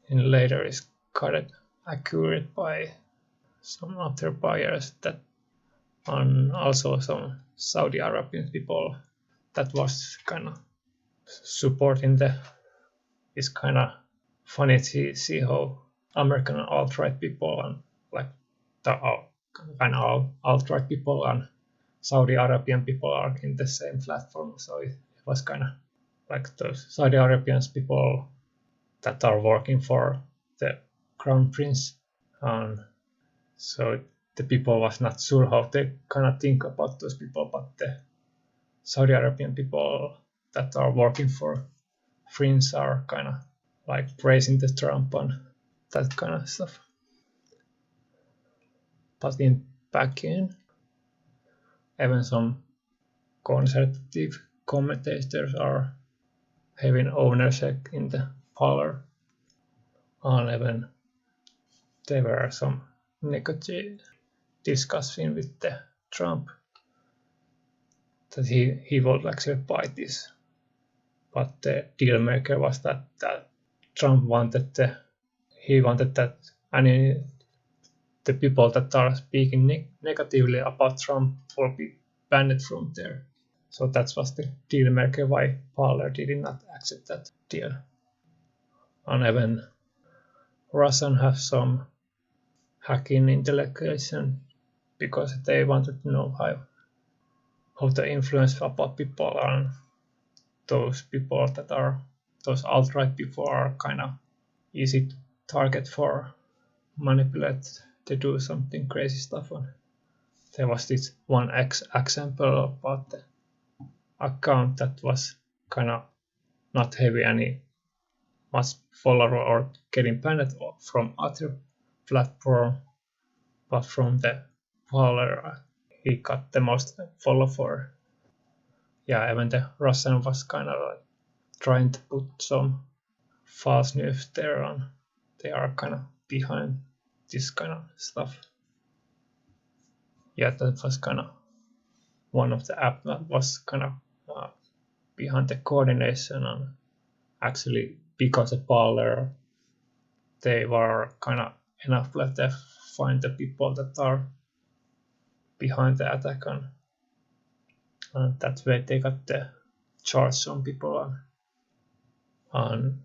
later is got accurate by some other buyers that, and also some Saudi Arabian people that was kind of supporting it's kind of funny to see how American alt-right people and like the kind of alt-right people and Saudi Arabian people are in the same platform. So it was kind of like those Saudi Arabians people that are working for the crown prince, and so the people was not sure how they kind of think about those people, but the Saudi Arabian people that are working for prince are kind of like praising the Trump and that kind of stuff. But in back end, even some conservative commentators are having ownership in the Parler, and even there were some negative discussing with the Trump that he would actually buy this. But the deal maker was that Trump wanted that the people that are speaking negatively about Trump will be banned from there. So that was the deal maker why Parler did not accept that deal. And even Russians have some hacking intelligence because they wanted to know how to influence about people, and those people that are those alt-right people are kind of easy target for manipulate to do something crazy stuff on. There was this one example about the account that was kind of not having any much follower or getting banned from other platform, but from the follower he got the most follower. Yeah, even the Russian was kind of like trying to put some false news there on. They are kind of behind this kind of stuff. Yeah, that was kind of one of the app that was kind of behind the coordination, and actually because of Parler they were kind of enough left to find the people that are behind the attack, and that way they got the charge on people, and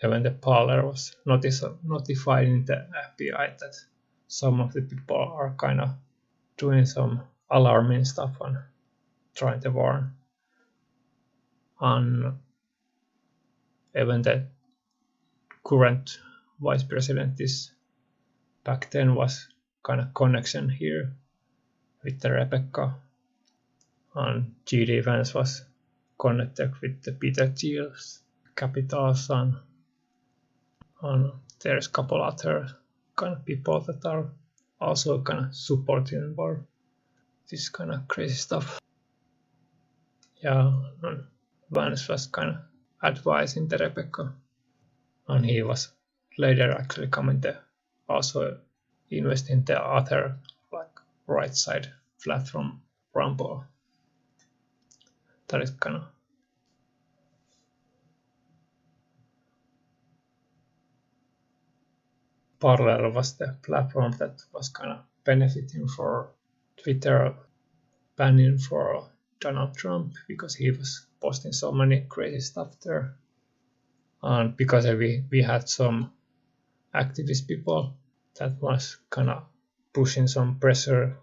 even the Parler was notifying the FBI that some of the people are kind of doing some alarming stuff and trying to warn. And even the current vice president back then was kind of connection here with the Rebekah, and G.D. Vance was connected with the Peter Thiel's capitals, and there's a couple other kind of people that are also kind of supporting for this kind of crazy stuff. Yeah, and Vance was kind of advising the Rebekah, and he was later actually coming to also invest in the other like right side platform Rumble. That is kind of Parallel was the platform that was kind of benefiting for Twitter banning for Donald Trump because he was posting so many crazy stuff there, and because we had some activist people that was kind of pushing some pressure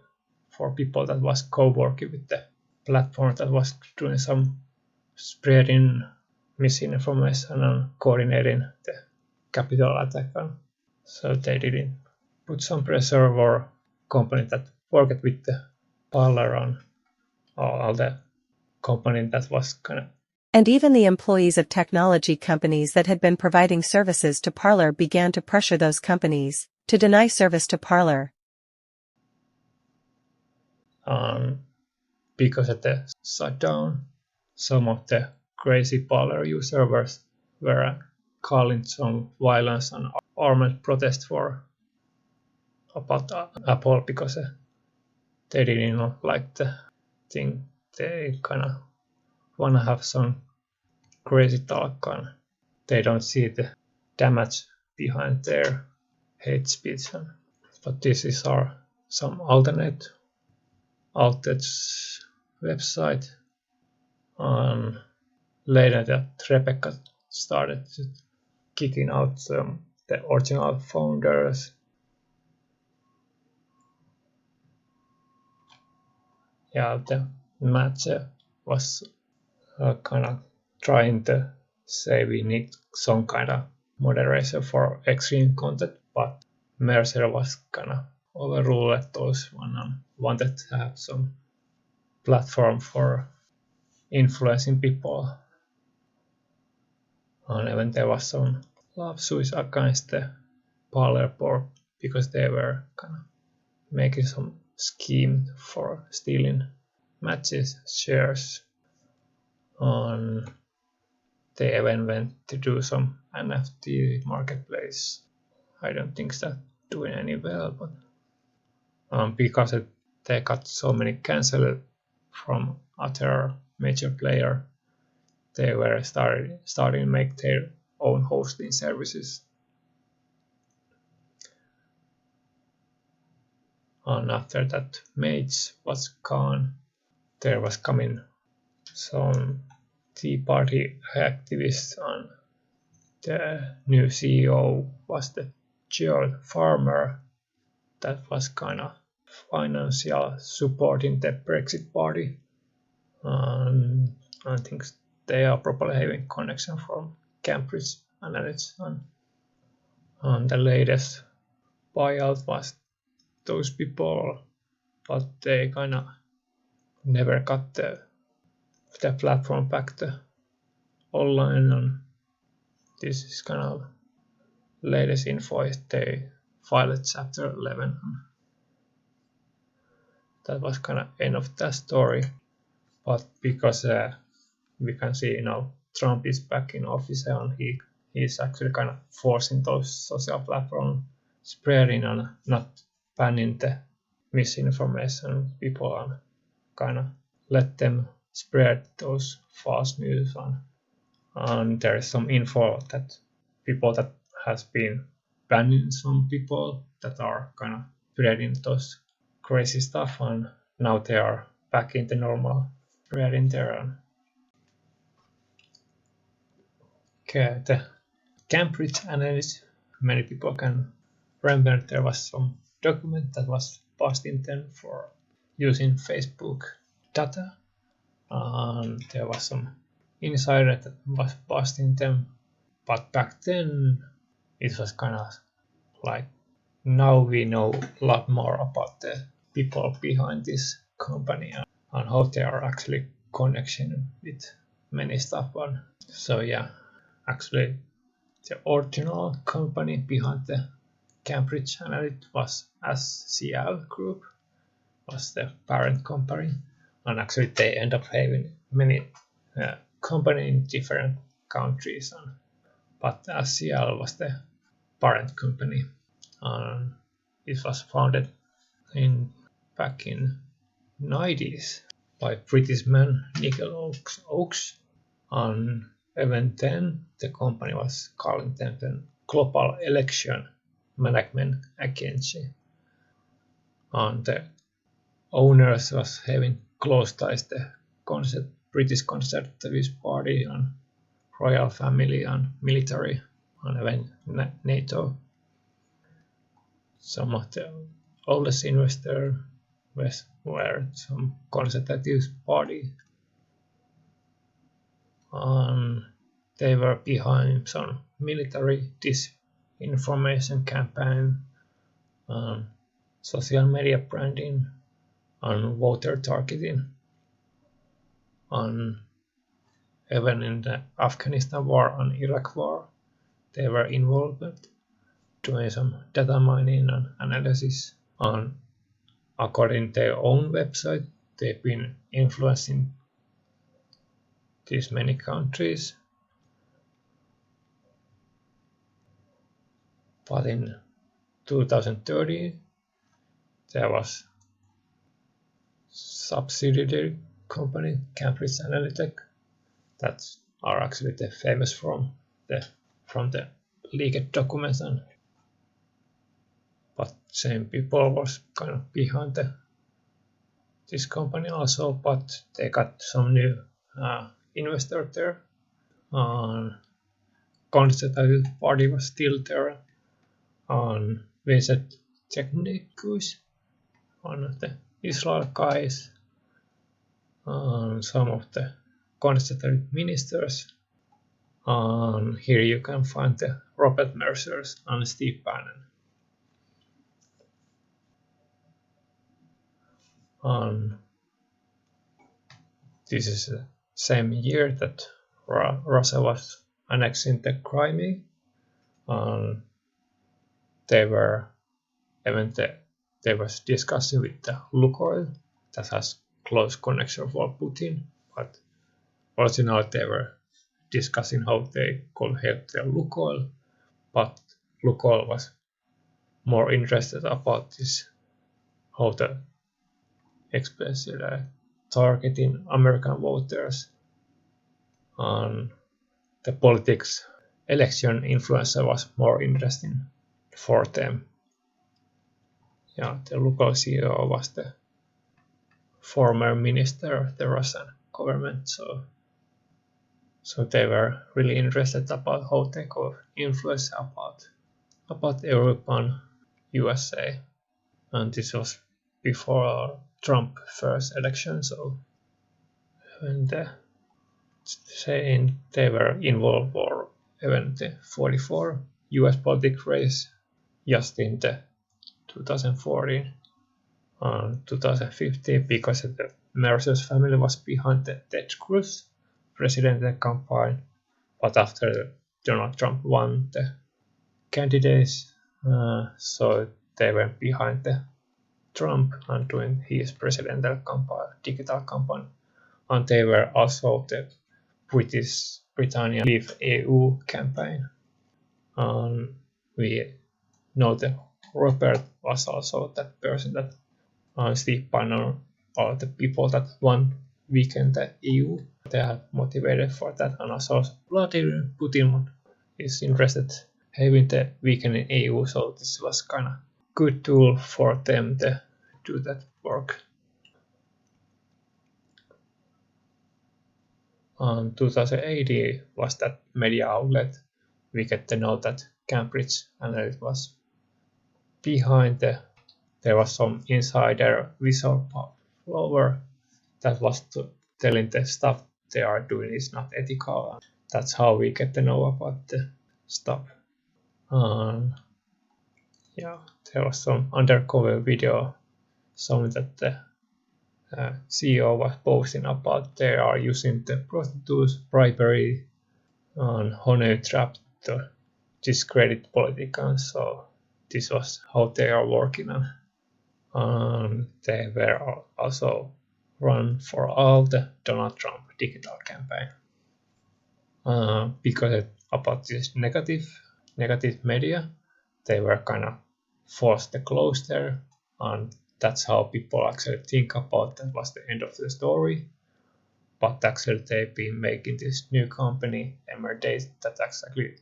for people that was co-working with the platform that was doing some spreading misinformation and coordinating the Capitol attack. So they didn't put some pressure over company that worked with the Parler on all the company that was kind of. And even the employees of technology companies that had been providing services to Parler began to pressure those companies to deny service to Parler. Because of the shutdown, some of the crazy Parler users were calling some violence and armed protest about Apple because they didn't like the thing. They kind of want to have some crazy talk, and they don't see the damage behind their hate speech. But this is some alternate website. And later that Rebekah started kicking out the original founders. Yeah, the match was kind of trying to say we need some kind of moderation for extreme content, but Mercer was kind of overruled those one and wanted to have some platform for influencing people. And even there was some lawsuits against the Parler board because they were kind of making some scheme for stealing matches shares, and they even went to do some NFT marketplace. I don't think that's doing any well, but because they got so many cancelled from other major player. They were starting to make their own hosting services. And after that Mage was gone, there was coming some Tea Party activists, and the new CEO was the Gerald Farmer that was kind of financial supporting the Brexit party. And I think they are probably having connection from Cambridge Analytica. And the latest buyout was those people, but they kind of never got the platform back to online. And this is kind of latest info is they filed chapter 11. That was kind of end of that story. But because we can see Trump is back in office, and he's actually kind of forcing those social platforms spreading and not banning the misinformation. People are kind of let them spread those false news, and there is some info that people that has been banning some people that are kind of spreading those crazy stuff, and now they are back in the normal spreading there. Okay, the Cambridge Analytica, many people can remember there was some document that was passed in them for using Facebook data, and there was some insider that was busting them. But back then it was kind of like, now we know a lot more about the people behind this company and how they are actually connection with many stuff. So yeah, actually the original company behind the Cambridge Analytica was SCL Group, was the parent company, and actually they end up having many companies in different countries, but SCL was the parent company, and it was founded back in 90s by British man Nigel Oakes, and even then the company was calling them the Global Election Management Agency, and the owners was having close ties to the British Conservative Party and royal family and military and even NATO. Some of the oldest investors were some Conservative Party, and they were behind some military disinformation campaign, social media branding, and voter targeting. And even in the Afghanistan war and Iraq war, they were involved doing some data mining and analysis. And according to their own website, they've been influencing these many countries. But in 2030, there was subsidiary company Cambridge Analytica that are actually the famous from the leaked documents, but same people was kind of behind this company also, but they got some new investor there, and Conservative Party was still there, and Vincent Technicus, one of the Israel guys, and some of the Conservative ministers. And here you can find the Robert Mercers and Steve Bannon. And this is the same year that Russia was annexing the Crimea, and they were discussing with the Lukoil that has close connection for Putin, but originally they were discussing how they could help the Lukoil, but Lukoil was more interested about this, how the especially targeting American voters and the politics election influencer was more interesting for them. Yeah, the local CEO was the former minister of the Russian government, so they were really interested about how they could influence about Europe and USA. And this was before Trump first election, so when they were involved or even the 44 US politics race just in the 2014 and 2015 because the Mercers family was behind the Ted Cruz presidential campaign. But after Donald Trump won the candidates, so they went behind the Trump and doing his presidential campaign, digital campaign. And they were also the Britannia Leave EU campaign. And we know that Robert was also that person that Steve Bannon or the people that won weakened the EU. They are motivated for that, and also Vladimir Putin is interested having the weakening EU, so this was kind of good tool for them to do that work. And 2018 was that media outlet. We get to know that Cambridge Analytica was behind there was some insider whistleblower that was telling the stuff they are doing is not ethical. And that's how we get to know about the stuff. Yeah, there was some undercover video showing that the CEO was posting about they are using the prostitutes, bribery, and honey trap to discredit politicians. So this was how they are working on. They were also run for all the Donald Trump digital campaign because about this negative media, they were kind of forced to close there, and that's how people actually think about that was the end of the story. But actually they've been making this new company, Emerdata, that actually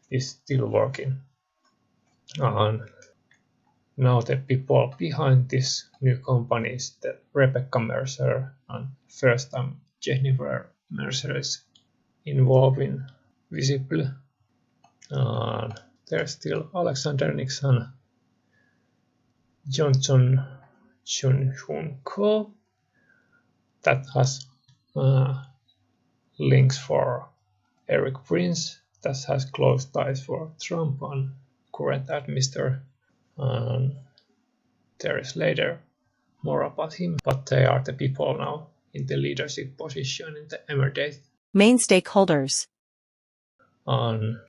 is still working. And now the people behind this new company is the Rebekah Mercer, and first time Jennifer Mercer is involved in visibly. There's still Alexander Nixon, Johnson Chun that has links for Eric Prince, that has close ties for Trump and current administrator. There is later more about him, but they are the people now in the leadership position in the Emerdata. Main stakeholders. And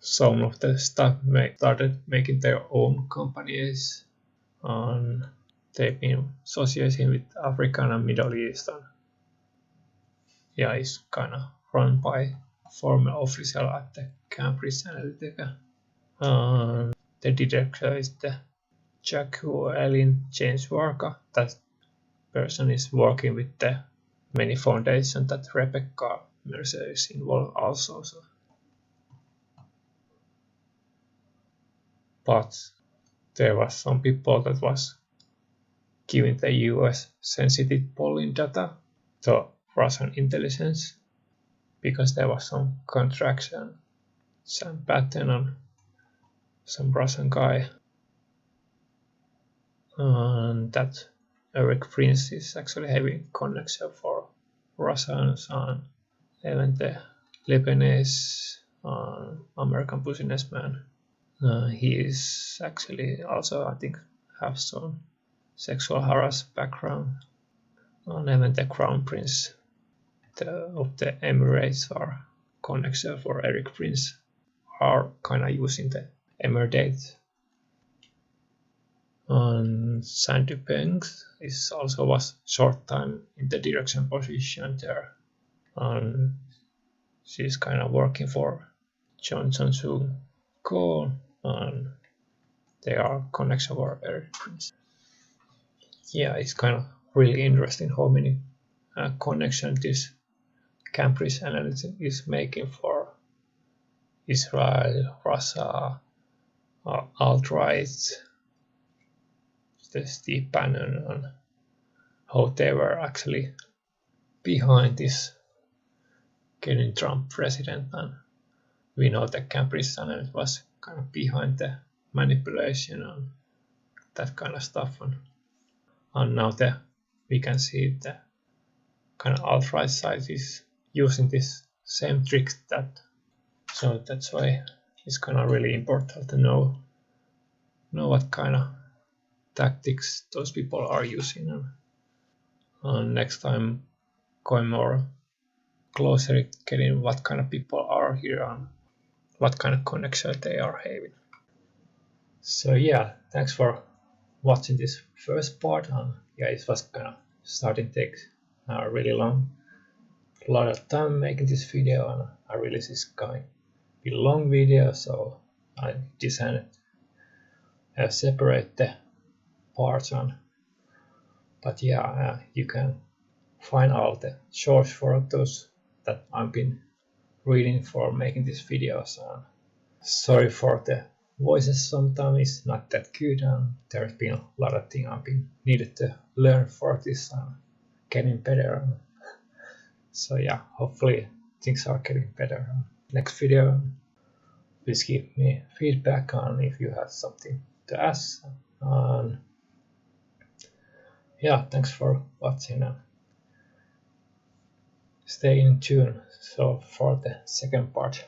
some of the staff started making their own companies, and they've been associating with African and Middle Eastern. Yeah, it's kind of run by former official at the Cambridge Analytica. And the director is the Jack Ellen James Varga. That person is working with the many foundations that Rebekah Mercer is involved also. So. But there was some people that was giving the US sensitive polling data to Russian intelligence because there was some contraction, some pattern on some Russian guy, and that Eric Prince is actually having connection for Russians and even the Lebanese American businessman. He is actually also, I think, have some sexual harassment background, and even the Crown Prince of the Emirates are connection for Eric Prince are kind of using the Emerdata. And Sandy Banks is also was short time in the direction position there, and she's kind of working for Johnson Cole, and they are connection for Eric Prince. yeah, it's kind of really interesting how many connections this Cambridge Analytica is making for Israel, Russia, alt-right, the Steve Bannon, and how they were actually behind this getting Trump president. And we know that Cambridge Analytica was kind of behind the manipulation and that kind of stuff. And now we can see the kind of alt-right side is using this same trick. So that's why it's kind of really important to know what kind of tactics those people are using. And next time, going more closer, getting what kind of people are here and what kind of connection they are having. So yeah, thanks for watching this first part. And yeah, it was kind of starting to take really a lot of time making this video, and I realized this going to be a long video, so I decided to separate the parts on. But yeah, you can find all the source for those that I've been reading for making these videos. Sorry for the voices, sometimes it's not that good, and there's been a lot of things I've been needed to learn for this and getting better. So yeah, hopefully things are getting better. Next video, please give me feedback on if you have something to ask. Yeah, thanks for watching. Stay in tune for the second part.